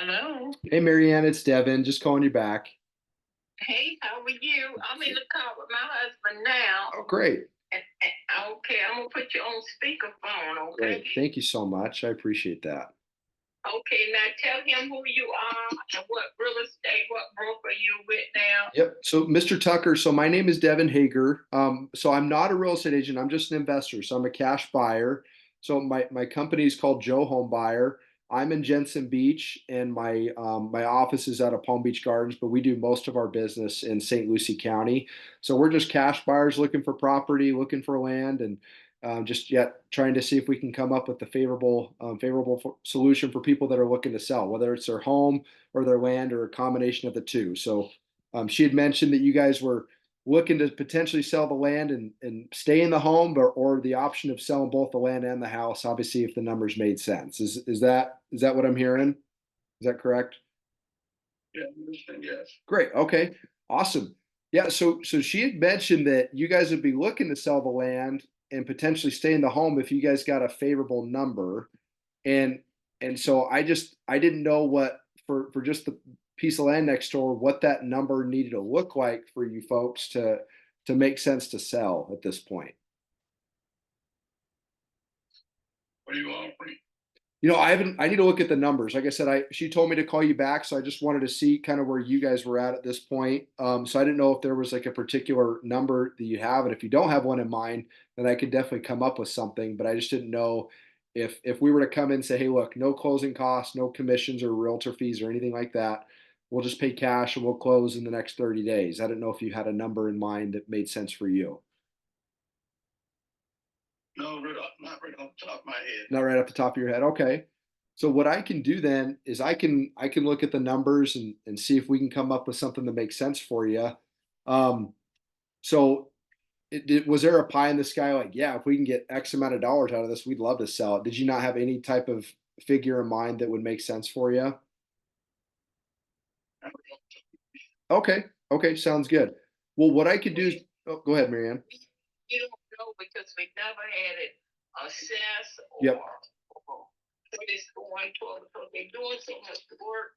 Hello. Hey, Marianne, it's Devin. Just calling you back. Hey, how are you? I'm in the car with my husband now. Oh, great. Okay, I'm gonna put you on speakerphone, okay? Great. Thank you so much. I appreciate that. Okay, now tell him who you are and what real estate, what broker you with now. Yep. So, Mr. Tucker, so my name is Devin Hager. So I'm not a real estate agent. I'm just an investor. So I'm a cash buyer. So my company is called Joe Home Buyer. I'm in Jensen Beach, and my office is out of Palm Beach Gardens, but we do most of our business in St. Lucie County. So we're just cash buyers looking for property, looking for land, and just yet trying to see if we can come up with a favorable solution for people that are looking to sell, whether it's their home or their land or a combination of the two. So she had mentioned that you guys were looking to potentially sell the land and stay in the home, or the option of selling both the land and the house. Obviously, if the numbers made sense, is that what I'm hearing? Is that correct? Yeah, I understand, yes. Great. Okay. Awesome. Yeah. So she had mentioned that you guys would be looking to sell the land and potentially stay in the home if you guys got a favorable number. And and so I didn't know what for just the piece of land next door, what that number needed to look like for you folks to make sense to sell at this point. What are you offering? I need to look at the numbers. Like I said, she told me to call you back, so I just wanted to see kind of where you guys were at this point. So I didn't know if there was like a particular number that you have, and if you don't have one in mind, then I could definitely come up with something. But I just didn't know if we were to come in and say, hey, look, no closing costs, no commissions or realtor fees or anything like that. We'll just pay cash and we'll close in the next 30 days. I didn't know if you had a number in mind that made sense for you. No, not right off the top of my head. Not right off the top of your head. Okay. So what I can do then is I can look at the numbers and see if we can come up with something that makes sense for you. Um, so was there a pie in the sky like, yeah, if we can get X amount of dollars out of this, we'd love to sell it. Did you not have any type of figure in mind that would make sense for you? Okay. Okay. Sounds good. Well, what I could do is, oh, go ahead, Marianne. You don't know because we never had it assessed Yep. or what is going to because they're doing so much work.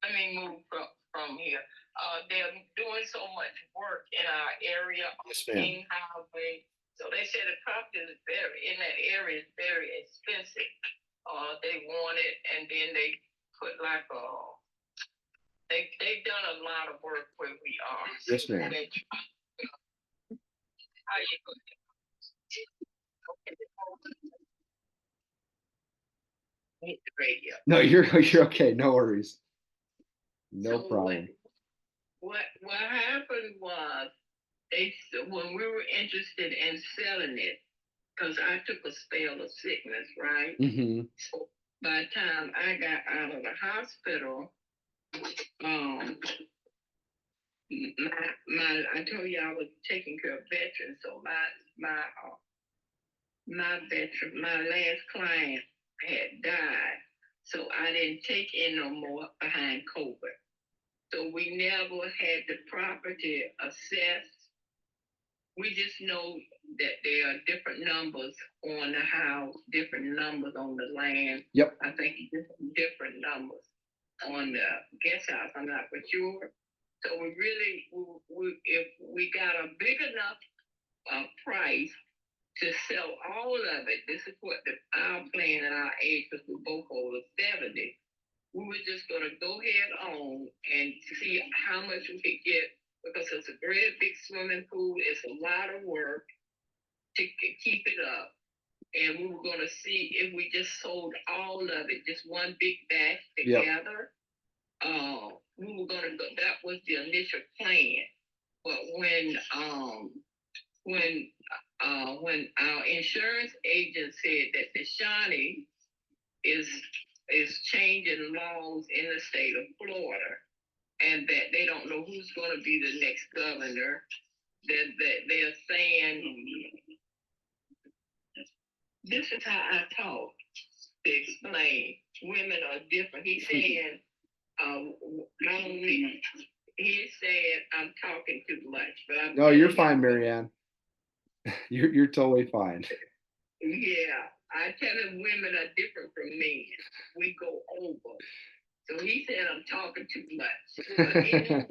Let me move from here. They're doing so much work in our area on Yes, ma'am. King Highway. So they said the property is very in that area is very expensive. They want it, and then they put like a they've done a lot of work where we are. Yes, So ma'am. how you hit the radio? No, you're okay. No worries. No So problem. what happened was they when we were interested in selling it because I took a spell of sickness, right? Hmm. So by the time I got out of the hospital, um, my I told you I was taking care of veterans, so my last client had died, so I didn't take in no more behind COVID. So we never had the property assessed. We just know that there are different numbers on the house, different numbers on the land. Yep. I think different numbers on the guest house. I'm not for sure. So we really, if we got a big enough price to sell all of it, this is what our plan at our age, because we both over 70. We were just going to go head on and see how much we could get because it's a great big swimming pool. It's a lot of work to keep it up. And we were going to see if we just sold all of it, just one big batch Yep. together. We were going to go, that was the initial plan. But when our insurance agent said that the Shawnee is changing laws in the state of Florida, and that they don't know who's going to be the next governor. That they're saying this is how I talk to explain women are different. He's saying, he said I'm talking too much, but I'm No, you're telling fine, him, Marianne. You're totally fine. yeah, I tell him women are different from men. We go over. So he said I'm talking too much. But anyway,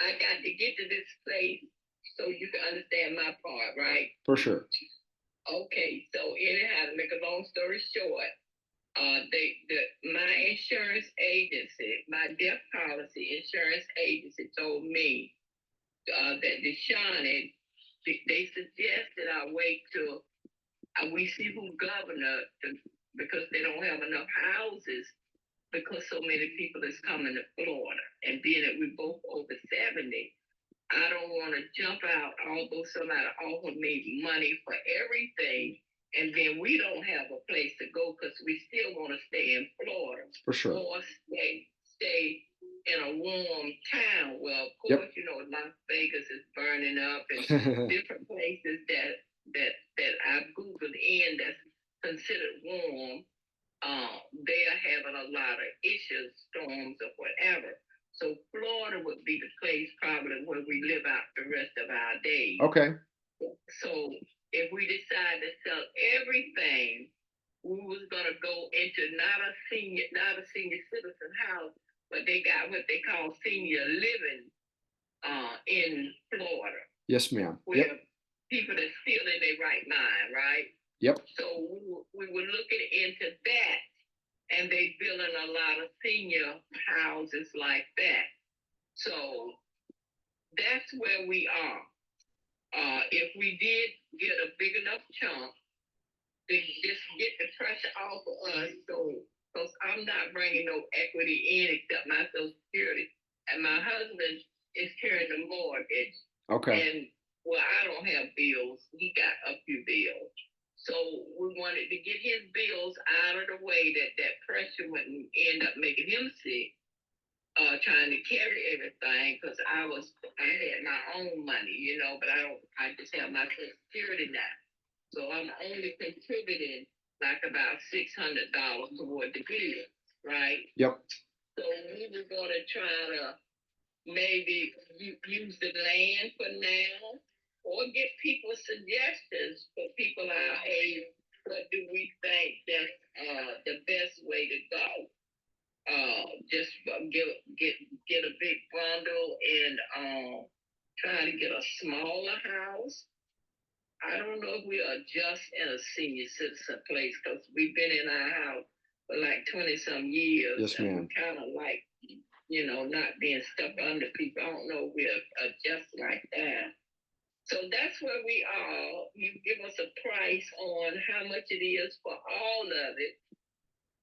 I got to get to this place so you can understand my part, right? For sure. Okay, so anyhow, to make a long story short, my insurance agency, my death policy insurance agency told me that Deshaun, they suggested I wait till we see who governor because they don't have enough houses because so many people is coming to Florida, and being that we both over 70. I don't want to jump out, although somebody offered me money for everything, and then we don't have a place to go because we still want to stay in Florida. For sure. Or stay in a warm town. Well, of course, you know, Las Vegas is burning up and different places that I've Googled in that's considered warm. They are having a lot of issues, storms or whatever. So Florida would be the place probably where we live out the rest of our days. Okay. So if we decide to sell everything, we was gonna go into not a senior citizen house, but they got what they call senior living in Florida. Yes, ma'am. Where people are still in their right mind, right? Yep. So we were looking into that, and they building a lot of senior houses like that. So that's where we are. If we did get a big enough chunk, to just get the pressure off of us, so because I'm not bringing no equity in except my Social Security, and my husband is carrying the mortgage. Okay. And well, I don't have bills. He got a few bills. So we wanted to get his bills out of the way that pressure wouldn't end up making him sick, trying to carry everything because I had my own money, you know, but I just have my Social Security now. So I'm only contributing like about $600 toward the bill, right? Yep. So we were gonna try to maybe use the land for now, or get people suggestions for people our age. What do we think that's the best way to go? Just get a big bundle and try to get a smaller house. I don't know if we are just in a senior citizen place because we've been in our house for like 20 some years. Yes, ma'am. And kind of like, you know, not being stuck under people. I don't know if we're just like that. So that's where we are. You give us a price on how much it is for all of it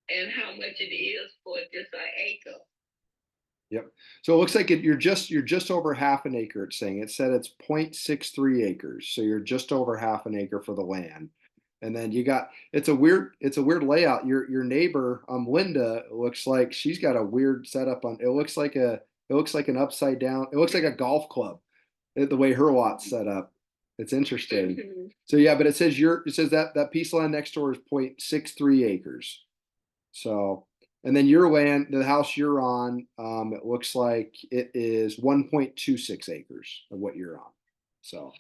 and how much it is for just an acre. Yep. So it looks like you're just over half an acre. It's saying it said it's 0.63 acres. So you're just over half an acre for the land. And then you got it's a weird layout. Your neighbor, Linda, looks like she's got a weird setup on it looks like an upside down, it looks like a golf club, the way her lot's set up. It's interesting. Mm-hmm. So yeah, but it says that piece of land next door is 0.63 acres. So and then your land, the house you're on, it looks like it is 1.26 acres of what you're on. So,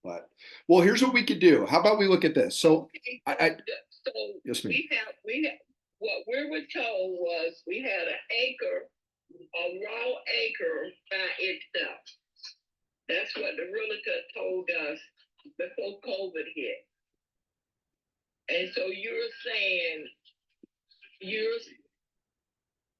but well, here's what we could do. How about we look at this? So, So yes, ma'am. we have what we were told was we had an acre, a raw acre by itself. That's what the realtor told us before COVID hit. And so you're saying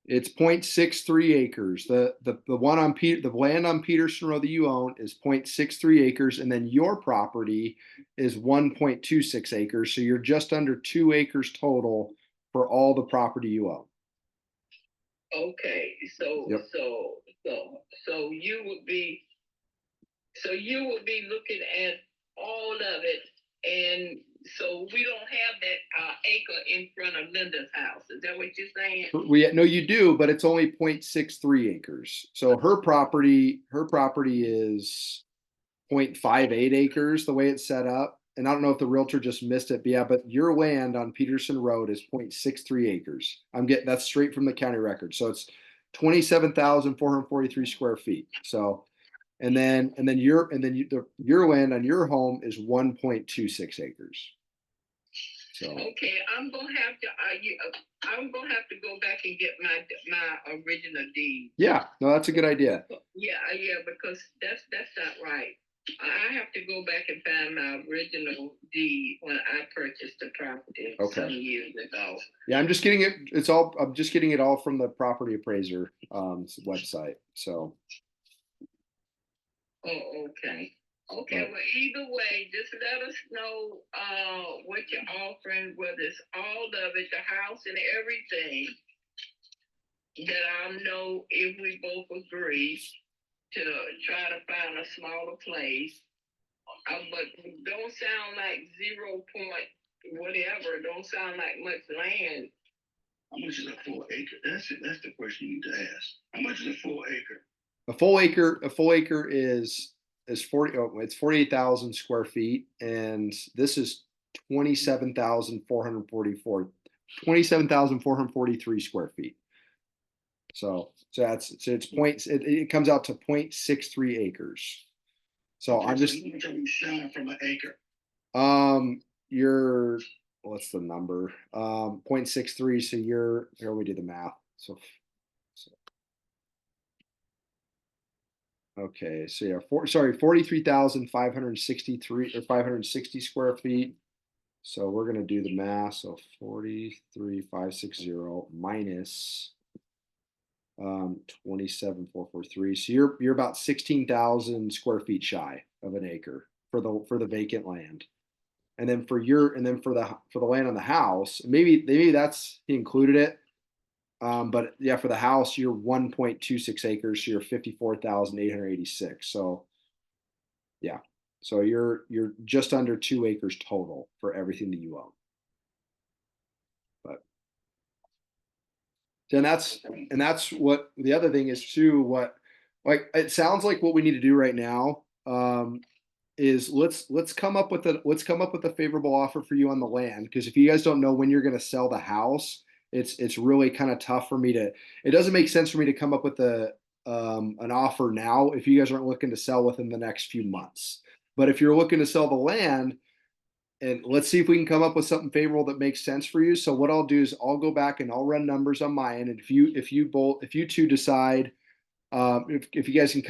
it's 0.63 acres. The one on the land on Peterson Road that you own is 0.63 acres, and then your property is 1.26 acres. So you're just under 2 acres total for all the property you own. Okay, so Yep. so you would be looking at all of it, and so we don't have that acre in front of Linda's house. Is that what you're saying? No, you do, but it's only 0.63 acres. So her property is 0.58 acres the way it's set up. And I don't know if the realtor just missed it, but yeah, but your land on Peterson Road is 0.63 acres. That's straight from the county record. So it's 27,443 square feet. So and then your land on your home is 1.26 acres. So, Okay, I'm gonna have to, I'm gonna have to go back and get my original deed. yeah, no, that's a good idea. Yeah, because that's not right. I have to go back and find my original deed when I purchased the property Okay. some years ago. Yeah, I'm just getting it all from the property appraiser website. So, Oh, okay. Okay, Right. well, either way, just let us know what you're offering, whether it's all of it, the house and everything, that I'll know if we both agree to try to find a smaller place. But don't sound like 0 point whatever, don't sound like much land. How much is a full acre? That's it. That's the question you need to ask. How much is a full acre? a full acre is 48,000 square feet, and this is 27,443 square feet. So it comes out to 0.63 acres. So Okay, I'm just how much are we selling from an acre? you're what's the number? 0.63. So here we do the math. So okay, so yeah, 43,563 or 560 square feet. So we're gonna do the math. So 43,560 minus 27,443. So you're about 16,000 square feet shy of an acre for the vacant land. And then for the land on the house, maybe that's he included it. But yeah, for the house, you're 1.26 acres, so you're 54,886. So yeah, so you're just under 2 acres total for everything that you own. But and that's what the other thing is too. What like it sounds like what we need to do right now is let's come up with a favorable offer for you on the land, because if you guys don't know when you're going to sell the house, it's really kind of tough for me to. It doesn't make sense for me to come up with an offer now if you guys aren't looking to sell within the next few months. But if you're looking to sell the land, and let's see if we can come up with something favorable that makes sense for you. So what I'll do is I'll go back and I'll run numbers on my end, and if you two decide if you guys can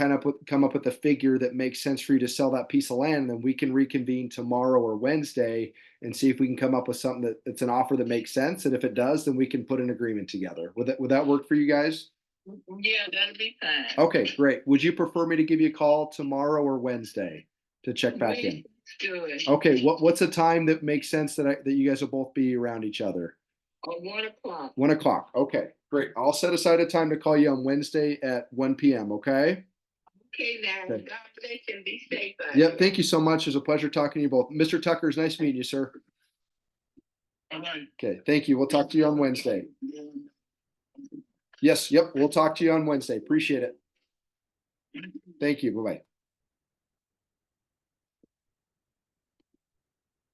come up with a figure that makes sense for you to sell that piece of land, then we can reconvene tomorrow or Wednesday and see if we can come up with something that's an offer that makes sense. And if it does, then we can put an agreement together. Would that work for you guys? Yeah, that'll be fine. Okay, great. Would you prefer me to give you a call tomorrow or Wednesday to check back in? Good. Okay, what's a time that makes sense that you guys will both be around each other? 1 o'clock. 1 o'clock. Okay, great. I'll set aside a time to call you on Wednesday at 1 p.m. Okay. Okay, now, Okay. God bless you and be safe out Yep. there. Thank you so much. It was a pleasure talking to you both. Mr. Tucker, it's nice meeting you, sir. All right. Okay. Thank you. We'll talk to you on Wednesday. Yes. Yep. We'll talk to you on Wednesday. Appreciate it. Thank you. Bye bye.